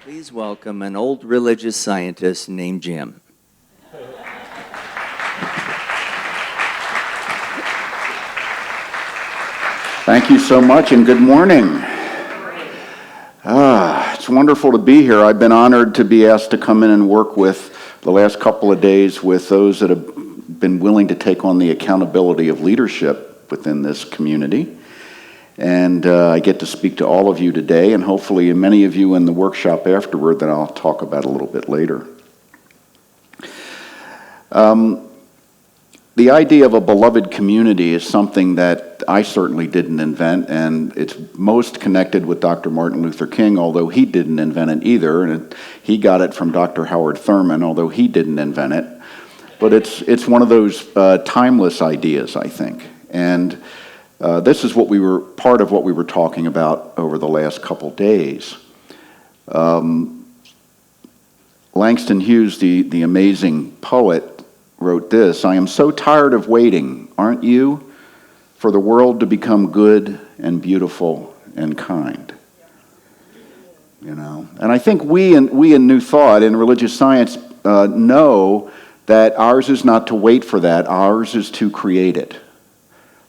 Please welcome an old religious scientist named Jim. Thank you so much, and good morning. It's wonderful to be here. I've been honored to be asked to come in and work with the last couple of days with those that have been willing to take on the accountability of leadership within this community. And I get to speak to all of you today, and hopefully many of you in the workshop afterward that I'll talk about a little bit later. The idea of a beloved community is something that I certainly didn't invent, and it's most connected with Dr. Martin Luther King, although he didn't invent it either. And he got it from Dr. Howard Thurman, although he didn't invent it. But it's one of those timeless ideas, I think. And this is part of what we were talking about over the last couple days. Langston Hughes, the amazing poet, wrote this: "I am so tired of waiting, aren't you, for the world to become good and beautiful and kind." You know, and I think we in New Thought, in religious science, know that ours is not to wait for that. Ours is to create it.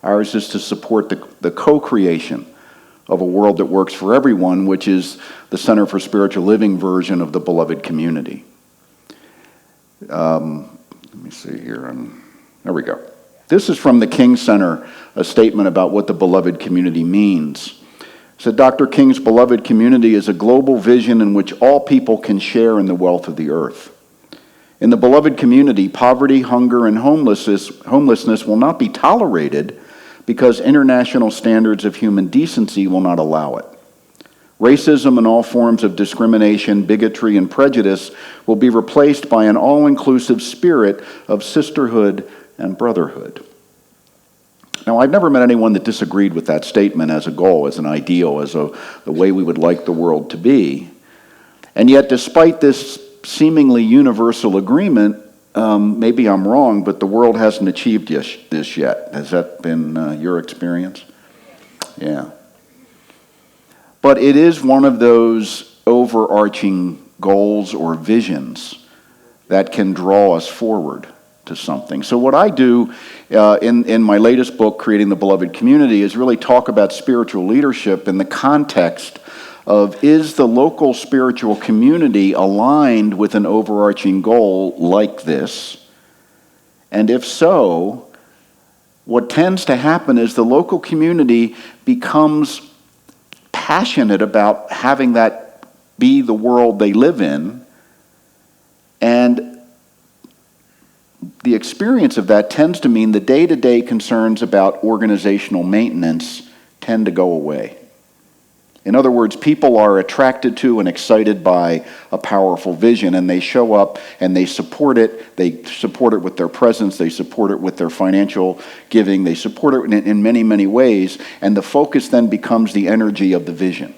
Ours is to support the co-creation of a world that works for everyone, which is the Center for Spiritual Living version of the beloved community. Let me see here. There we go. This is from the King Center, a statement about what the beloved community means. It said, "Dr. King's beloved community is a global vision in which all people can share in the wealth of the earth. In the beloved community, poverty, hunger, and homelessness will not be tolerated because international standards of human decency will not allow it. Racism and all forms of discrimination, bigotry, and prejudice will be replaced by an all-inclusive spirit of sisterhood and brotherhood." Now, I've never met anyone that disagreed with that statement as a goal, as an ideal, as the way we would like the world to be. And yet, despite this seemingly universal agreement, maybe I'm wrong, but the world hasn't achieved this yet. Has that been your experience? Yeah. But it is one of those overarching goals or visions that can draw us forward to something. So what I do in my latest book, Creating the Beloved Community, is really talk about spiritual leadership in the context of, is the local spiritual community aligned with an overarching goal like this? And if so, what tends to happen is the local community becomes passionate about having that be the world they live in, and the experience of that tends to mean the day-to-day concerns about organizational maintenance tend to go away. In other words, people are attracted to and excited by a powerful vision, and they show up and they support it. They support it with their presence. They support it with their financial giving. They support it in many, many ways, and the focus then becomes the energy of the vision.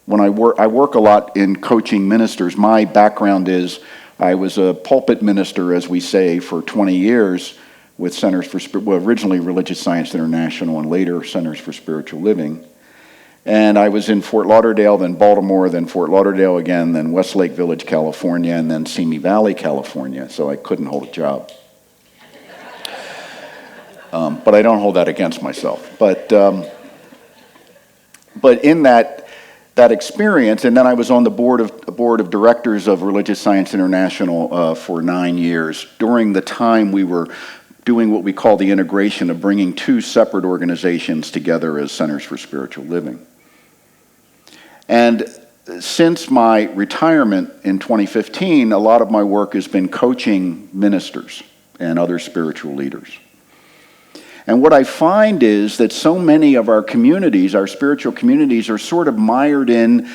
When I work a lot in coaching ministers. My background is I was a pulpit minister, as we say, for 20 years with Centers for originally Religious Science International and later Centers for Spiritual Living. And I was in Fort Lauderdale, then Baltimore, then Fort Lauderdale again, then Westlake Village, California, and then Simi Valley, California, so I couldn't hold a job. But I don't hold that against myself. But in that experience, and then I was on the board of directors of Religious Science International for 9 years. During the time we were doing what we call the integration of bringing two separate organizations together as Centers for Spiritual Living. And since my retirement in 2015, a lot of my work has been coaching ministers and other spiritual leaders. And what I find is that so many of our communities, our spiritual communities, are sort of mired in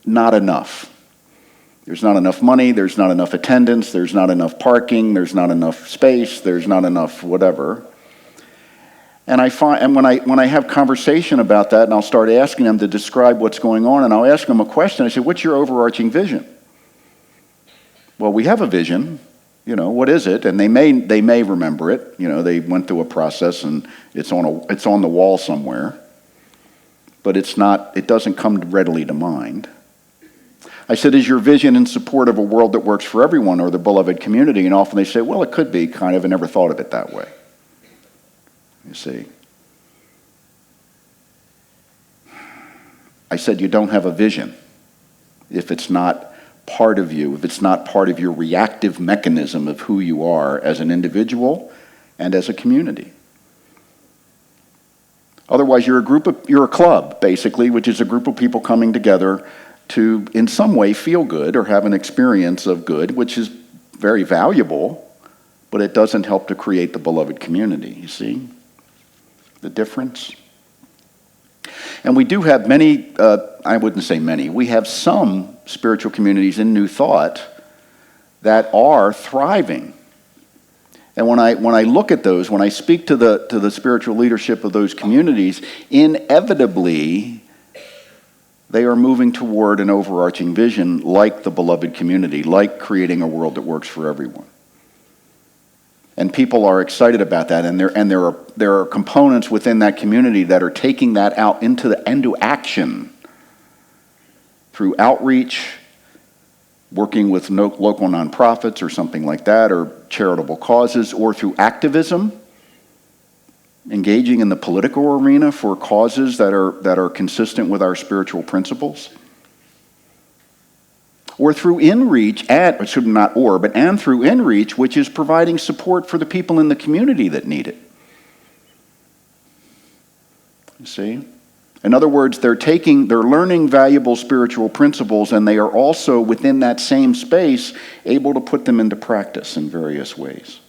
not enough. There's not enough money, there's not enough attendance, there's not enough parking, there's not enough space, there's not enough whatever. And when I have conversation about that, and I'll start asking them to describe what's going on, and I'll ask them a question. I say, "What's your overarching vision?" "Well, we have a vision. You know, what is it?" And they may remember it. You know, they went through a process, and it's on the wall somewhere. But it doesn't come readily to mind. I said, is your vision in support of a world that works for everyone or the beloved community? And often they say, well, it could be, kind of, I never thought of it that way. You see. I said, you don't have a vision if it's not part of you, if it's not part of your reactive mechanism of who you are as an individual and as a community. Otherwise, you're a club, basically, which is a group of people coming together to, in some way, feel good or have an experience of good, which is very valuable, but it doesn't help to create the beloved community, you see the difference? And we do have many, I wouldn't say many, we have some spiritual communities in New Thought that are thriving. And when I look at those, when I speak to the spiritual leadership of those communities, inevitably they are moving toward an overarching vision like the beloved community, like creating a world that works for everyone. And people are excited about that, and there are components within that community that are taking that out into action through outreach, working with local nonprofits or something like that, or charitable causes, or through activism, engaging in the political arena for causes that are consistent with our spiritual principles. Or through inreach, and through inreach, which is providing support for the people in the community that need it. You see? In other words, they're learning valuable spiritual principles, and they are also, within that same space, able to put them into practice in various ways.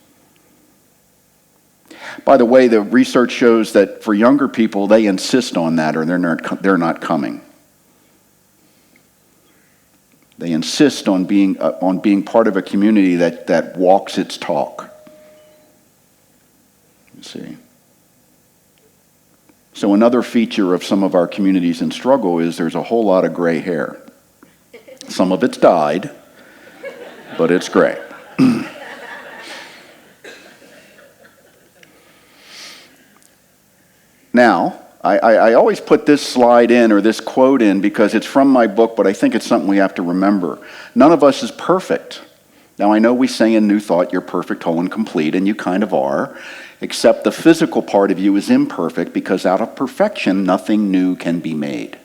By the way, the research shows that for younger people, they insist on that, or they're not coming. They insist on being part of a community that walks its talk. You see. So another feature of some of our communities in struggle is there's a whole lot of gray hair. Some of it's dyed, but it's gray. Now, I always put this slide in, or this quote in, because it's from my book, but I think it's something we have to remember. None of us is perfect. Now, I know we say in New Thought, you're perfect, whole, and complete, and you kind of are, except the physical part of you is imperfect, because out of perfection, nothing new can be made.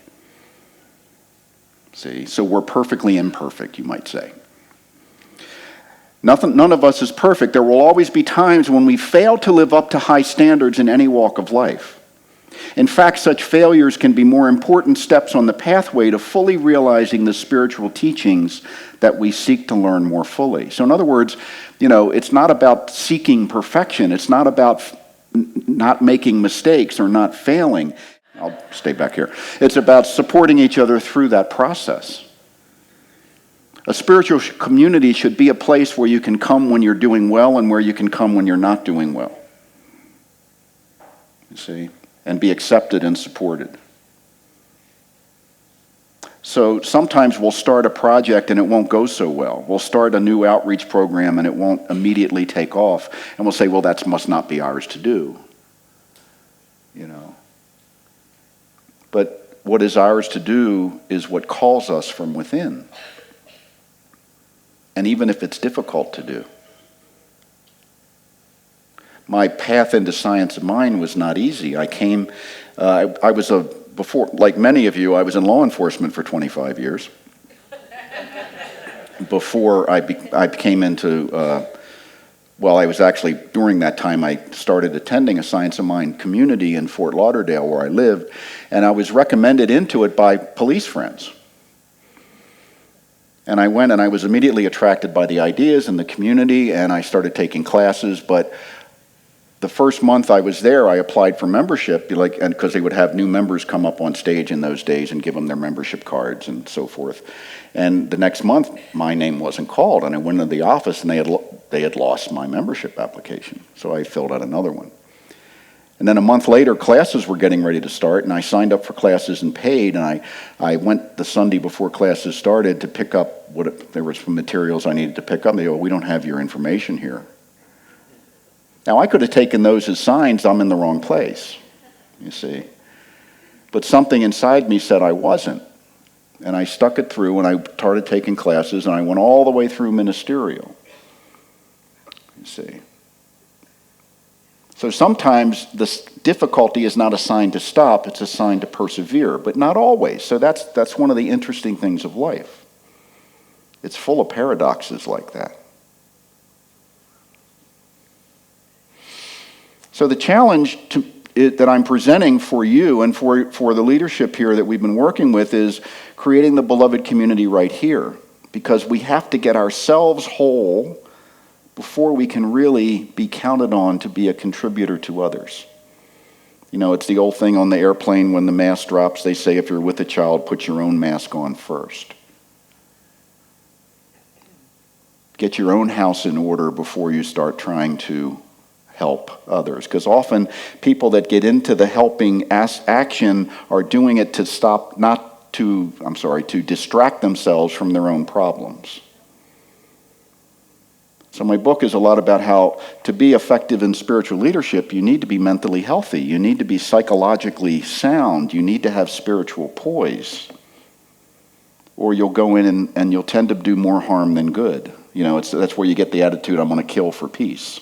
See? So we're perfectly imperfect, you might say. None of us is perfect. There will always be times when we fail to live up to high standards in any walk of life. In fact, such failures can be more important steps on the pathway to fully realizing the spiritual teachings that we seek to learn more fully. So in other words, it's not about seeking perfection. It's not about not making mistakes or not failing. I'll stay back here. It's about supporting each other through that process. A spiritual community should be a place where you can come when you're doing well and where you can come when you're not doing well. You see? And be accepted and supported. So sometimes we'll start a project and it won't go so well. We'll start a new outreach program and it won't immediately take off. And we'll say, well, that must not be ours to do. But what is ours to do is what calls us from within. And even if it's difficult to do. My path into science of mind was not easy. Before, like many of you, I was in law enforcement for 25 years. Before I came into, during that time, I started attending a Science of Mind community in Fort Lauderdale where I lived, and I was recommended into it by police friends. And I went and I was immediately attracted by the ideas and the community, and I started taking classes, but the first month I was there, I applied for membership, because they would have new members come up on stage in those days and give them their membership cards and so forth. And the next month, my name wasn't called, and I went into the office, and they had lost my membership application. So I filled out another one. And then a month later, classes were getting ready to start, and I signed up for classes and paid, and I went the Sunday before classes started to pick up there were some materials I needed to pick up. They go, we don't have your information here. Now, I could have taken those as signs I'm in the wrong place, you see. But something inside me said I wasn't. And I stuck it through, and I started taking classes, and I went all the way through ministerial. You see. So sometimes the difficulty is not a sign to stop, it's a sign to persevere, but not always. So that's one of the interesting things of life. It's full of paradoxes like that. So the challenge that I'm presenting for you and for the leadership here that we've been working with is creating the beloved community right here, because we have to get ourselves whole before we can really be counted on to be a contributor to others. You know, it's the old thing on the airplane when the mask drops, they say if you're with a child, put your own mask on first. Get your own house in order before you start trying to help others. Because often people that get into the helping action are doing it to to distract themselves from their own problems. So my book is a lot about how to be effective in spiritual leadership, you need to be mentally healthy. You need to be psychologically sound. You need to have spiritual poise. Or you'll go in and you'll tend to do more harm than good. You know, that's where you get the attitude, I'm going to kill for peace.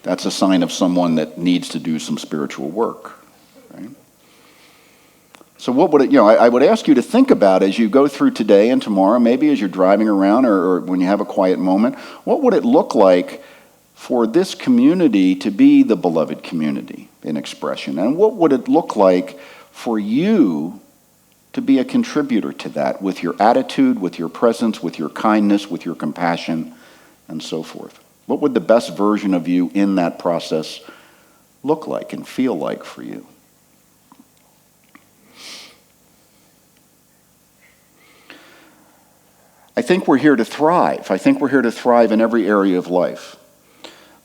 That's a sign of someone that needs to do some spiritual work. Right? So what would I would ask you to think about as you go through today and tomorrow, maybe as you're driving around or when you have a quiet moment, what would it look like for this community to be the beloved community in expression? And what would it look like for you to be a contributor to that with your attitude, with your presence, with your kindness, with your compassion, and so forth? What would the best version of you in that process look like and feel like for you? I think we're here to thrive. I think we're here to thrive in every area of life.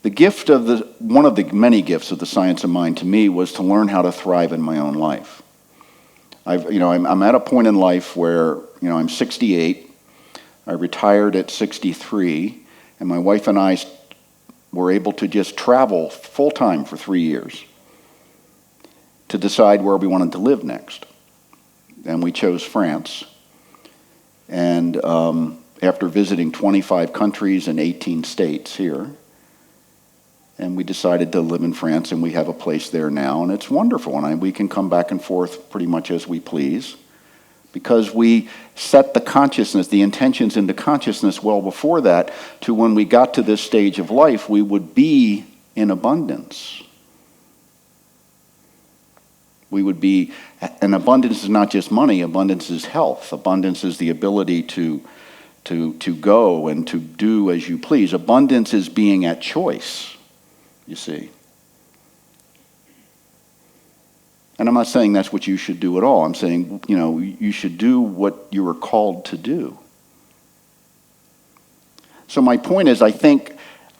The gift of one of the many gifts of the Science of Mind to me was to learn how to thrive in my own life. I'm at a point in life where, I'm 68. I retired at 63, and my wife and I were able to just travel full-time for 3 years to decide where we wanted to live next. And we chose France. And after visiting 25 countries and 18 states here, and we decided to live in France, and we have a place there now, and it's wonderful, and we can come back and forth pretty much as we please, because we set the consciousness, the intentions into consciousness well before that, to when we got to this stage of life, we would be in abundance. We would be, and abundance is not just money, abundance is health. Abundance is the ability to go and to do as you please. Abundance is being at choice, you see. And I'm not saying that's what you should do at all. I'm saying, you should do what you are called to do. So my point is, I think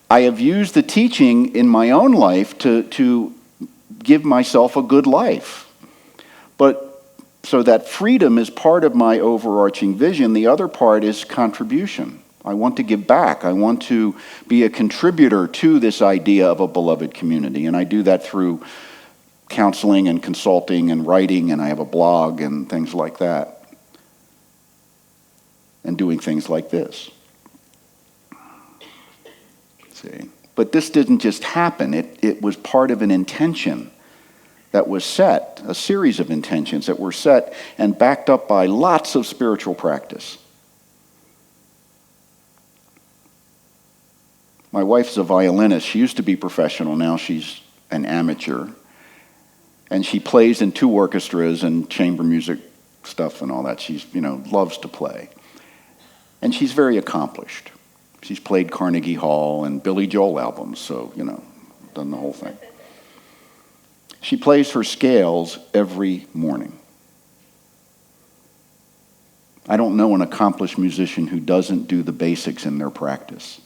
I have used the teaching in my own life to give myself a good life. But so that freedom is part of my overarching vision. The other part is contribution. I want to give back. I want to be a contributor to this idea of a beloved community. And I do that through counseling and consulting and writing, and I have a blog and things like that. And doing things like this. See? But this didn't just happen. It was part of an intention that was set, a series of intentions that were set and backed up by lots of spiritual practice. My wife's a violinist. She used to be professional. Now she's an amateur. And she plays in 2 orchestras and chamber music stuff and all that. She's, loves to play. And she's very accomplished. She's played Carnegie Hall and Billy Joel albums, so, done the whole thing. She plays her scales every morning. I don't know an accomplished musician who doesn't do the basics in their practice.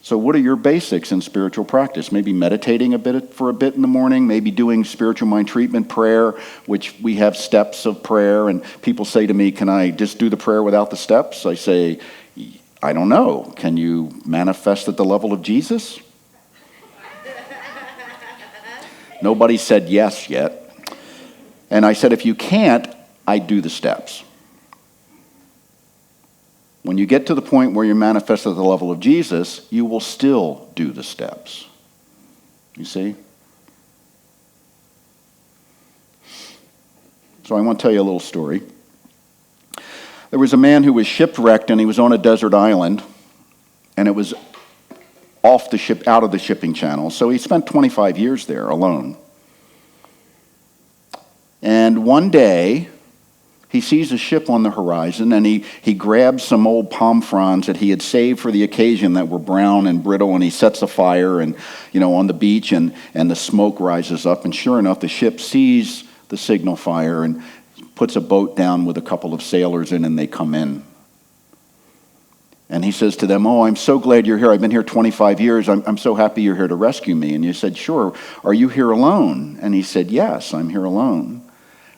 So what are your basics in spiritual practice? Maybe meditating for a bit in the morning, maybe doing spiritual mind treatment prayer, which we have steps of prayer, and people say to me, can I just do the prayer without the steps? I say, I don't know. Can you manifest at the level of Jesus? Nobody said yes yet. And I said, if you can't, I do the steps. When you get to the point where you're manifest at the level of Jesus, you will still do the steps. You see? So I want to tell you a little story. There was a man who was shipwrecked, and he was on a desert island, and it was off the ship, out of the shipping channel. So he spent 25 years there alone. And one day, he sees a ship on the horizon, and he grabs some old palm fronds that he had saved for the occasion that were brown and brittle, and he sets a fire and on the beach, and the smoke rises up, and sure enough, the ship sees the signal fire and puts a boat down with a couple of sailors in, and they come in. And he says to them, "Oh, I'm so glad you're here. I've been here 25 years. I'm so happy you're here to rescue me." And you said, "Sure. Are you here alone?" And he said, "Yes, I'm here alone."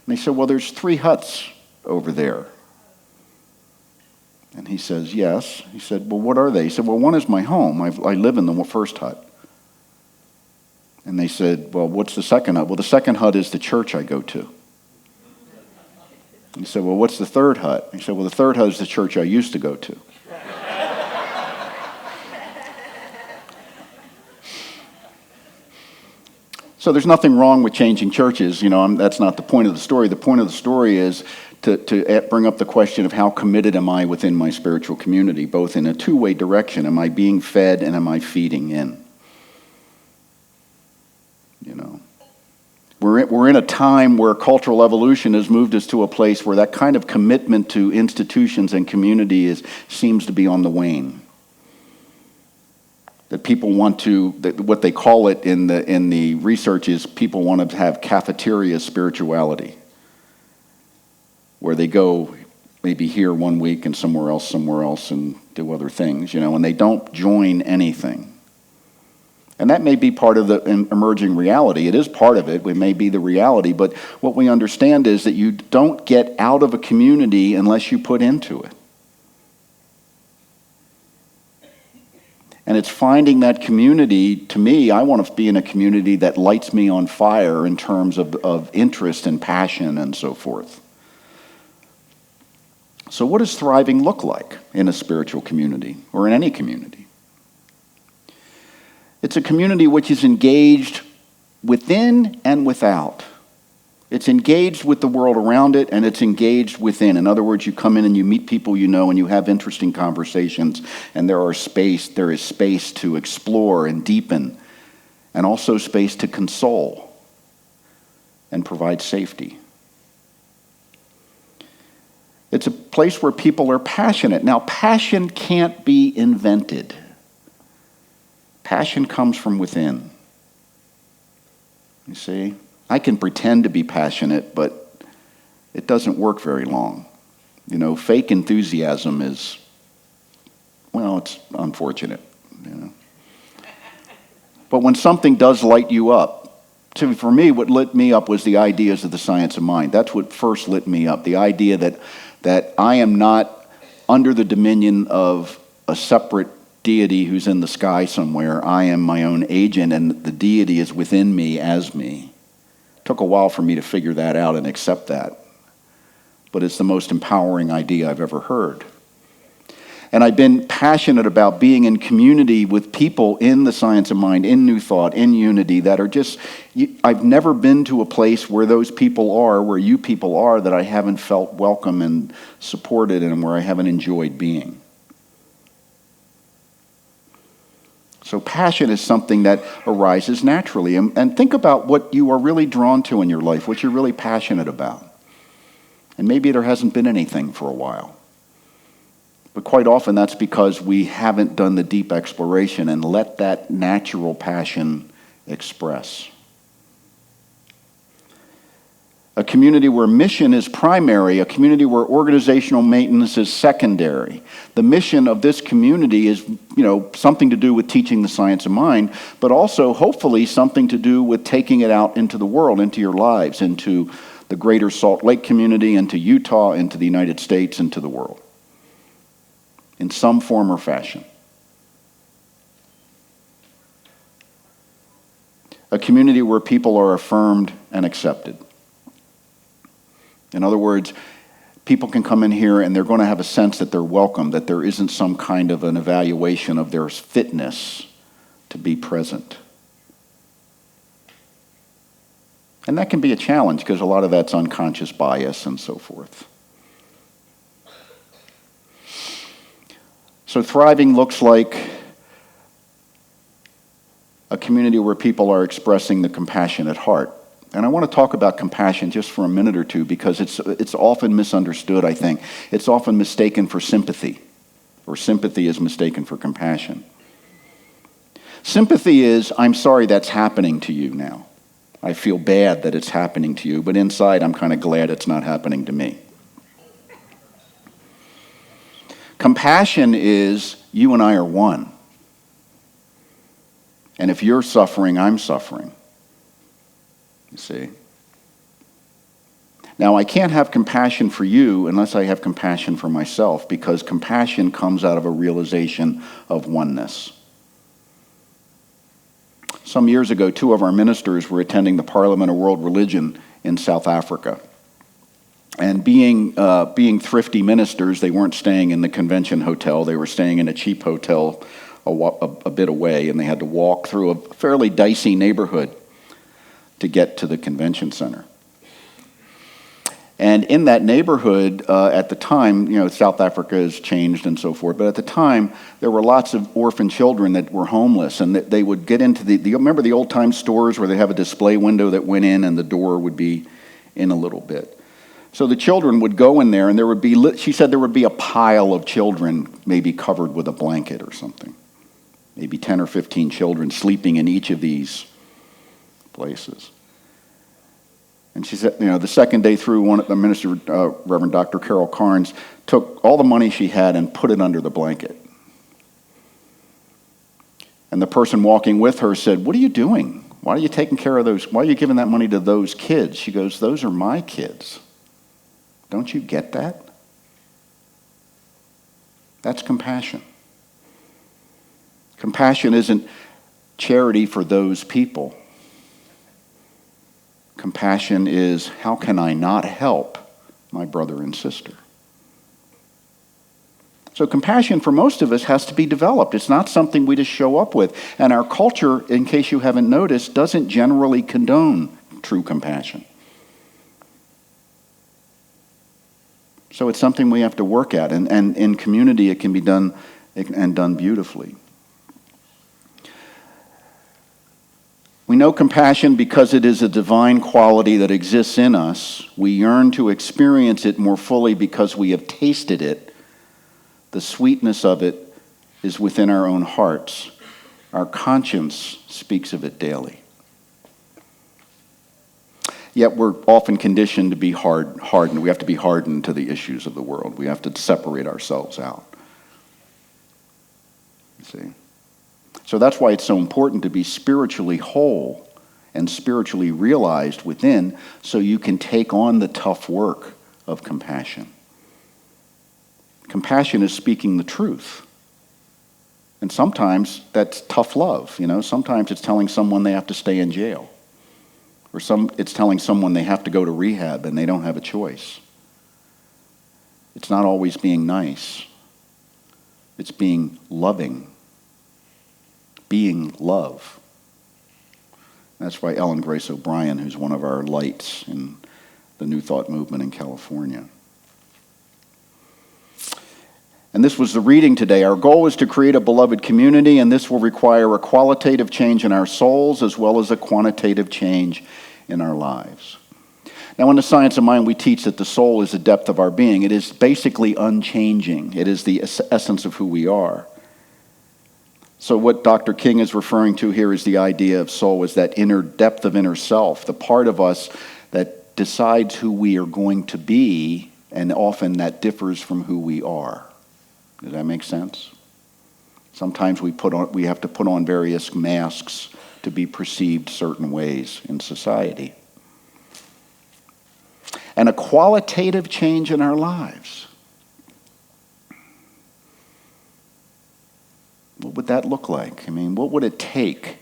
And they said, "Well, there's 3 huts over there." And he says, "Yes." He said, "Well, what are they?" He said, "Well, one is my home. I live in the first hut." And they said, "Well, what's the second hut?" "Well, the second hut is the church I go to." He said, "Well, what's the third hut?" He said, "Well, the third hut is the church I used to go to." So there's nothing wrong with changing churches. That's not the point of the story. The point of the story is to bring up the question of how committed am I within my spiritual community, both in a two-way direction. Am I being fed and am I feeding in? We're in a time where cultural evolution has moved us to a place where that kind of commitment to institutions and community seems to be on the wane. That people want to, what they call it in the research is people want to have cafeteria spirituality, where they go maybe here one week and somewhere else, and do other things, and they don't join anything. And that may be part of the emerging reality. It is part of it. It may be the reality, but what we understand is that you don't get out of a community unless you put into it. And it's finding that community. To me, I want to be in a community that lights me on fire in terms of interest and passion and so forth. So what does thriving look like in a spiritual community or in any community? It's a community which is engaged within and without. It's engaged with the world around it, and it's engaged within. In other words, you come in and you meet people and you have interesting conversations, and there is space to explore and deepen, and also space to console and provide safety. It's a place where people are passionate. Now, passion can't be invented. Passion comes from within. You see? I can pretend to be passionate, but it doesn't work very long. Fake enthusiasm is, it's unfortunate. But when something does light you up, for me, what lit me up was the ideas of the science of mind. That's what first lit me up. The idea that I am not under the dominion of a separate deity who's in the sky somewhere. I am my own agent, and the deity is within me as me. Took a while for me to figure that out and accept that. But it's the most empowering idea I've ever heard. And I've been passionate about being in community with people in the science of mind, in New Thought, in Unity, that are just, I've never been to a place where those people are, where you people are, that I haven't felt welcome and supported and where I haven't enjoyed being. So passion is something that arises naturally. And think about what you are really drawn to in your life, what you're really passionate about. And maybe there hasn't been anything for a while. But quite often that's because we haven't done the deep exploration and let that natural passion express. A community where mission is primary, a community where organizational maintenance is secondary. The mission of this community is, something to do with teaching the science of mind, but also hopefully something to do with taking it out into the world, into your lives, into the greater Salt Lake community, into Utah, into the United States, into the world, in some form or fashion. A community where people are affirmed and accepted. In other words, people can come in here and they're going to have a sense that they're welcome, that there isn't some kind of an evaluation of their fitness to be present. And that can be a challenge because a lot of that's unconscious bias and so forth. So thriving looks like a community where people are expressing the compassionate heart. And I want to talk about compassion just for a minute or two because it's often misunderstood, I think. It's often mistaken for sympathy, or sympathy is mistaken for compassion. Sympathy is, I'm sorry that's happening to you now. I feel bad that it's happening to you, but inside I'm kind of glad it's not happening to me. Compassion is, you and I are one. And if you're suffering, I'm suffering. You see? Now, I can't have compassion for you unless I have compassion for myself, because compassion comes out of a realization of oneness. Some years ago, 2 of our ministers were attending the Parliament of World Religion in South Africa. And being thrifty ministers, they weren't staying in the convention hotel. They were staying in a cheap hotel a bit away, and they had to walk through a fairly dicey neighborhood to get to the convention center. And in that neighborhood, at the time, South Africa has changed and so forth, but at the time, there were lots of orphan children that were homeless, and they would get into remember the old-time stores where they have a display window that went in and the door would be in a little bit? So the children would go in there, and she said there would be a pile of children maybe covered with a blanket or something. Maybe 10 or 15 children sleeping in each of these places. And she said, the second day through, one of the minister, Reverend Dr. Carol Carnes, took all the money she had and put it under the blanket. And the person walking with her said, "What are you doing? Why are you taking care of those? Why are you giving that money to those kids?" She goes, "Those are my kids. Don't you get that?" That's compassion. Compassion isn't charity for those people. Compassion is, how can I not help my brother and sister? So compassion for most of us has to be developed. It's not something we just show up with. And our culture, in case you haven't noticed, doesn't generally condone true compassion. So it's something we have to work at. And in community, it can be done and done beautifully. We know compassion because it is a divine quality that exists in us. We yearn to experience it more fully because we have tasted it. The sweetness of it is within our own hearts. Our conscience speaks of it daily. Yet we're often conditioned to be hardened. We have to be hardened to the issues of the world. We have to separate ourselves out. You see? So that's why it's so important to be spiritually whole and spiritually realized within, so you can take on the tough work of compassion. Compassion is speaking the truth. And sometimes that's tough love. Sometimes it's telling someone they have to stay in jail. Or it's telling someone they have to go to rehab and they don't have a choice. It's not always being nice. It's being loving. Being love. That's why Ellen Grace O'Brien, who's one of our lights in the New Thought movement in California. And this was the reading today. Our goal is to create a beloved community, and this will require a qualitative change in our souls as well as a quantitative change in our lives. Now, in the Science of Mind, we teach that the soul is the depth of our being. It is basically unchanging. It is the essence of who we are. So what Dr. King is referring to here is the idea of soul, is that inner depth of inner self, the part of us that decides who we are going to be, and often that differs from who we are. Does that make sense? Sometimes we have to put on various masks to be perceived certain ways in society. And a qualitative change in our lives. What would that look like? What would it take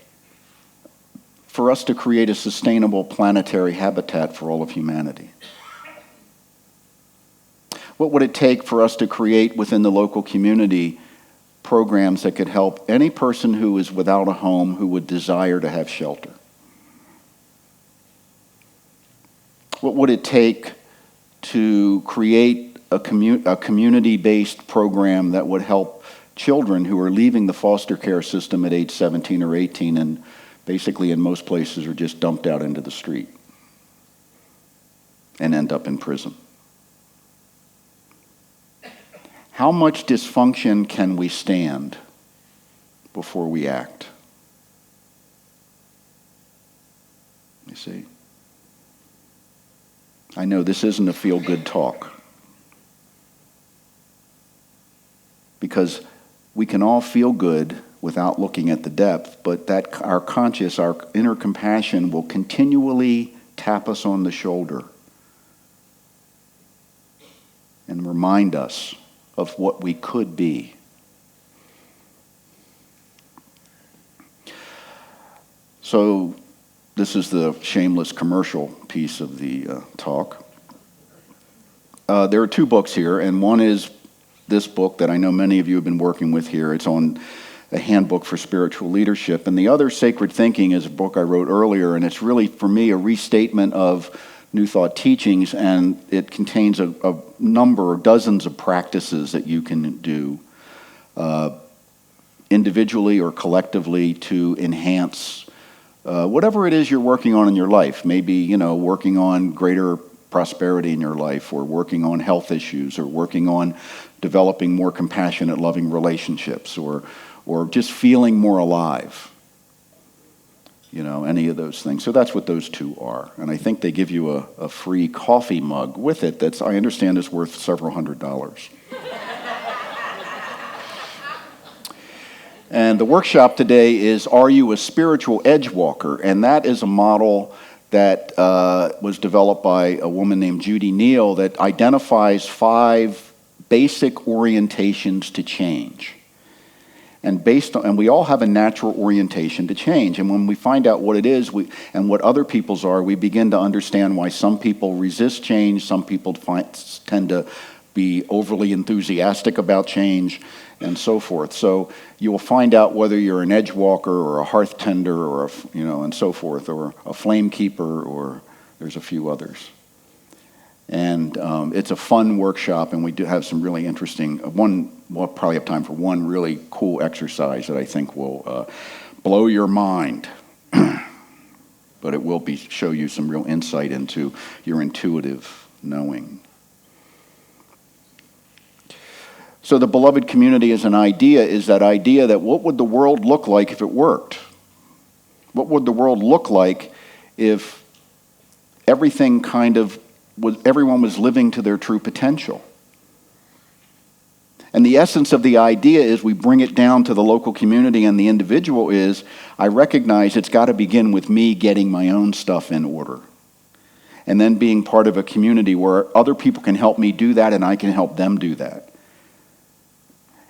for us to create a sustainable planetary habitat for all of humanity? What would it take for us to create within the local community programs that could help any person who is without a home who would desire to have shelter? What would it take to create a community-based program that would help children who are leaving the foster care system at age 17 or 18 and basically in most places are just dumped out into the street and end up in prison? How much dysfunction can we stand before we act? You see? I know this isn't a feel-good talk, because we can all feel good without looking at the depth, but that our conscious, our inner compassion will continually tap us on the shoulder and remind us of what we could be. So this is the shameless commercial piece of the talk. There are two books here, and one is this book that I know many of you have been working with here. It's on a handbook for spiritual leadership. And the other, Sacred Thinking, is a book I wrote earlier, and it's really, for me, a restatement of New Thought teachings, and it contains a number, dozens of practices that you can do individually or collectively to enhance whatever it is you're working on in your life. Maybe, working on greater prosperity in your life, or working on health issues, or working on developing more compassionate, loving relationships, or just feeling more alive. Any of those things. So that's what those two are. And I think they give you a free coffee mug with it that's, I understand, is worth several $100s. And the workshop today is, Are You a Spiritual Edge Walker? And that is a model that was developed by a woman named Judy Neal that identifies 5 basic orientations to change. And we all have a natural orientation to change. And when we find out what it is and what other people's are, we begin to understand why some people resist change, some people tend to be overly enthusiastic about change, and so forth. So you will find out whether you're an edge walker or a hearth tender, or and so forth, or a flame keeper, or there's a few others. And it's a fun workshop, and we do have some really interesting, we'll probably have time for one really cool exercise that I think will blow your mind. But it will show you some real insight into your intuitive knowing. So the beloved community is that idea that what would the world look like if it worked? What would the world look like if everything everyone was living to their true potential? And the essence of the idea is, we bring it down to the local community and the individual, is I recognize it's got to begin with me getting my own stuff in order. And then being part of a community where other people can help me do that and I can help them do that.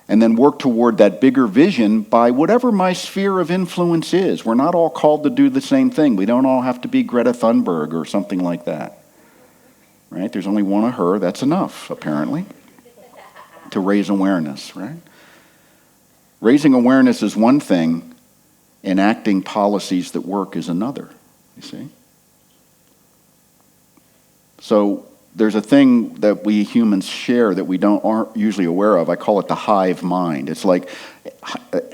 And then work toward that bigger vision by whatever my sphere of influence is. We're not all called to do the same thing. We don't all have to be Greta Thunberg or something like that. Right? There's only one of her. That's enough, apparently, to raise awareness, right? Raising awareness is one thing, enacting policies that work is another, you see? So there's a thing that we humans share that we aren't usually aware of. I call it the hive mind. It's like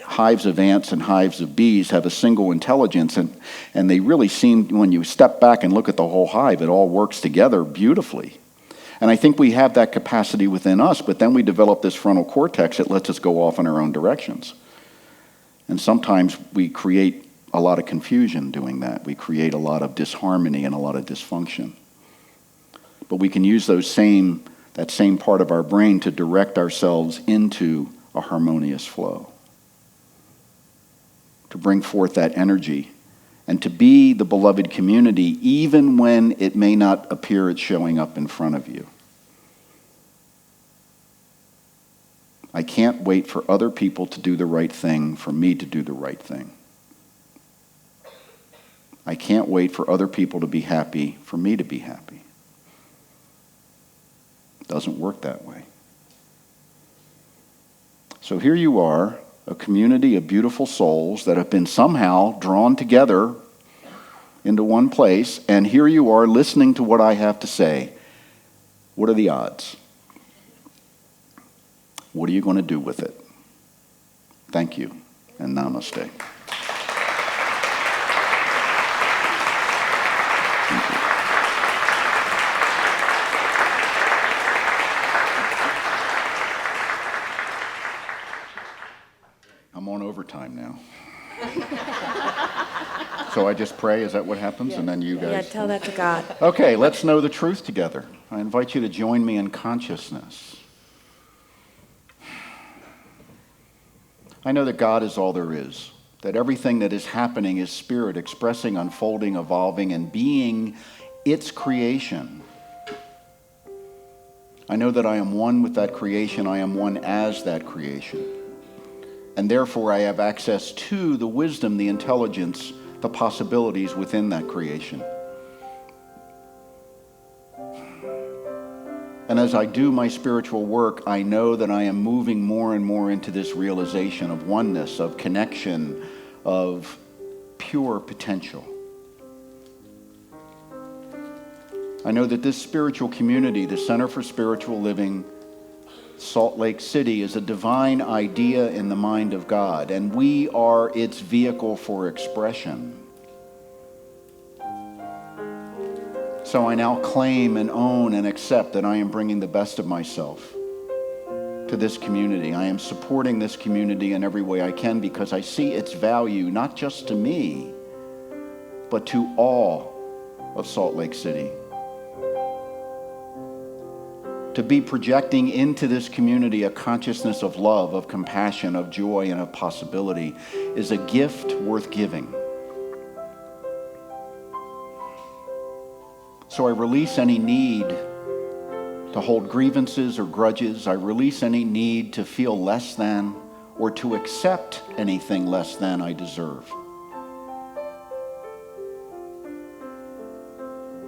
hives of ants and hives of bees have a single intelligence, and they really seem, when you step back and look at the whole hive, it all works together beautifully. And I think we have that capacity within us, but then we develop this frontal cortex that lets us go off in our own directions. And sometimes we create a lot of confusion doing that. We create a lot of disharmony and a lot of dysfunction. But we can use that same part of our brain to direct ourselves into a harmonious flow, to bring forth that energy, and to be the beloved community even when it may not appear it's showing up in front of you. I can't wait for other people to do the right thing for me to do the right thing. I can't wait for other people to be happy for me to be happy. Doesn't work that way. So here you are, a community of beautiful souls that have been somehow drawn together into one place, and here you are listening to what I have to say. What are the odds? What are you going to do with it? Thank you, and namaste. Thank you. I'm on overtime now. So I just pray, is that what happens? Yeah. And then you guys... Yeah, tell that to God. Okay, let's know the truth together. I invite you to join me in consciousness. I know that God is all there is, that everything that is happening is spirit expressing, unfolding, evolving, and being its creation. I know that I am one with that creation. I am one as that creation. And therefore I have access to the wisdom, the intelligence, the possibilities within that creation. And as I do my spiritual work, I know that I am moving more and more into this realization of oneness, of connection, of pure potential. I know that this spiritual community, the Center for Spiritual Living, Salt Lake City, is a divine idea in the mind of God, and we are its vehicle for expression. So I now claim and own and accept that I am bringing the best of myself to this community. I am supporting this community in every way I can because I see its value, not just to me, but to all of Salt Lake City. To be projecting into this community a consciousness of love, of compassion, of joy, and of possibility is a gift worth giving. So I release any need to hold grievances or grudges. I release any need to feel less than or to accept anything less than I deserve.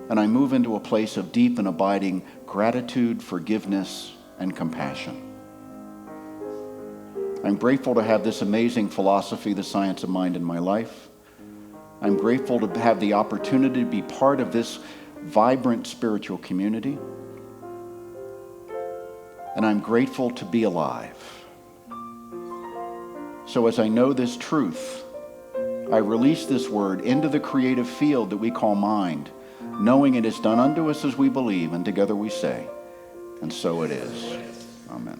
And I move into a place of deep and abiding gratitude, forgiveness, and compassion. I'm grateful to have this amazing philosophy, the science of mind, in my life. I'm grateful to have the opportunity to be part of this vibrant spiritual community. And I'm grateful to be alive. So as I know this truth, I release this word into the creative field that we call mind, knowing it is done unto us as we believe, and together we say, and so it is. Amen.